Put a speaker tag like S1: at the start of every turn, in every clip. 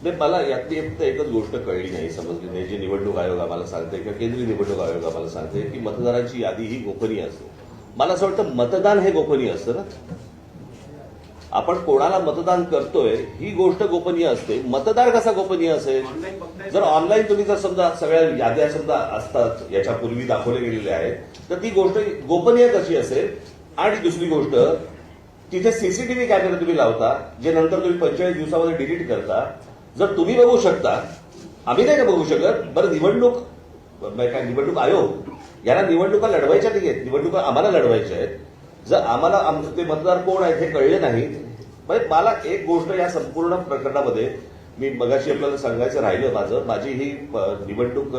S1: नाही, मला यातली फक्त एकच गोष्ट कळली नाही, समजली नाही. जे निवडणूक आयोग आम्हाला सांगते किंवा केंद्रीय निवडणूक आयोग आम्हाला सांगते की मतदारांची यादी ही गोपनीय असते. मला असं वाटतं मतदान हे गोपनीय असतं ना. आपण कोणाला मतदान करतोय ही गोष्ट गोपनीय असते. मतदार कसा गोपनीय असेल? जर ऑनलाईन तुम्ही जर समजा सगळ्या याद्या समजा असतात याच्यापूर्वी दाखवले गेलेले आहेत, तर ती गोष्ट गोपनीय कशी असेल? आणि दुसरी गोष्ट, तिथे सीसीटीव्ही कॅमेरे तुम्ही लावता, जे नंतर तुम्ही 45 दिवसामध्ये डिलीट करता. जर तुम्ही बघू शकता, आम्ही नाही का बघू शकत? बरं, निवडणूक आयोग याला निवडणुका लढवायच्या नाही आहेत, निवडणुका आम्हाला लढवायच्या आहेत. जर आम्हाला ते मतदार कोण आहेत हे कळले नाही, म्हणजे मला एक गोष्ट या संपूर्ण प्रकरणामध्ये मी मगाशी आपल्याला सांगायचं राहिलं, माझी ही निवडणूक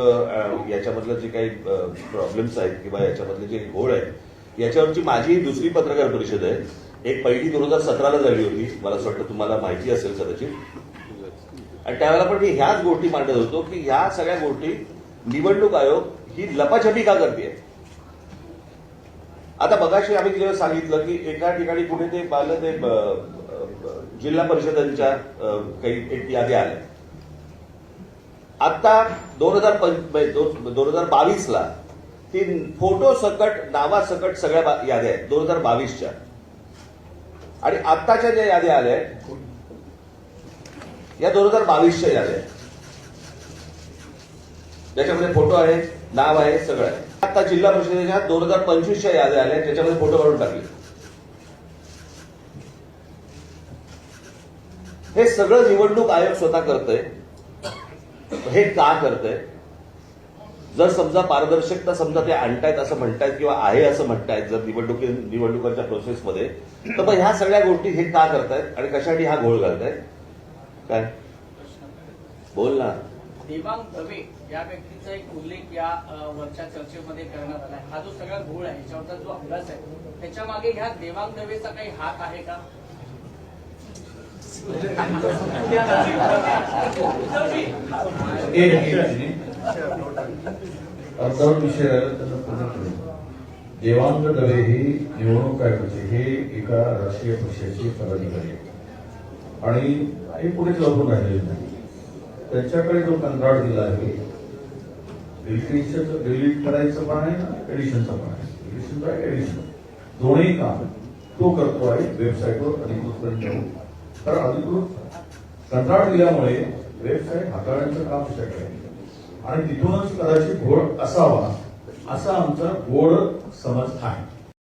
S1: याच्यामधलं जे काही प्रॉब्लेम्स आहेत किंवा याच्यामधले जे घोळ आहेत याच्यावरची माझी ही दुसरी पत्रकार परिषद आहे. एक पहिली 2017ला झाली होती, मला असं वाटतं तुम्हाला माहिती असेल कदाचित. आणि त्यावेळेला पण मी ह्याच गोष्टी मांडत होतो की ह्या सगळ्या गोष्टी निवडणूक आयोग ही लपाछपी का करते. आता मगाशी आम्ही जेव्हा सांगितलं की एका ठिकाणी कुठे ते पाहिलं, ते जिल्हा परिषदांच्या काही एक याद्या आल्या. आता 2022ला ती फोटो सकट, नावासकट सगळ्या याद्या आहेत 2022च्या. आणि आत्ताच्या ज्या याद्या आल्या आहेत या 2022च्या याद्या आहेत, ज्याच्यामध्ये फोटो आहे, नाव आहे, सगळं आहे. आता जिल्हा परिषदेच्या 2025च्या याद्या आल्या ज्याच्यामध्ये फोटो काढून टाकले. हे सगळं निवडणूक आयोग स्वतः करतंय. हे का करतंय? जर समजा पारदर्शकता समजा ते आणतायत असं म्हणतायत किंवा आहे असं म्हणतायत जर निवडणुकांच्या प्रोसेसमध्ये, तर मग ह्या सगळ्या गोष्टी हे का करतायत आणि कशासाठी हा घोळ घालतायत? काय बोल ना.
S2: देवांग दवे या व्यक्तीचा एक उल्लेख या वरच्या चर्चेमध्ये करण्यात आला. हा जो सगळा घोळ आहे, याच्यावरचा जो अभ्यास आहे, त्याच्या मागे ह्या देवांग दवेचा काही हात आहे का?
S3: देवांग दवे हे निवडणूक आयोगाचे हे एका राष्ट्रीय पक्षाचे पदाधिकारी आहेत आणि हे पुढे लपून राहिलेले नाही. त्यांच्याकडे जो कंत्राट दिला आहे, डिलीट करायचं पण आहे, एडिशनचं पण आहे. एडिशन दोन्ही काम तो करतो आहे वेबसाईटवर अधिकृत ठेवून. तर अधिकृत कंत्राट दिल्यामुळे वेबसाईट हाताळण्याचं काम शक्य आहे आणि तिथूनच कदाचित घोळ असावा असा आमचा गोड समज आहे.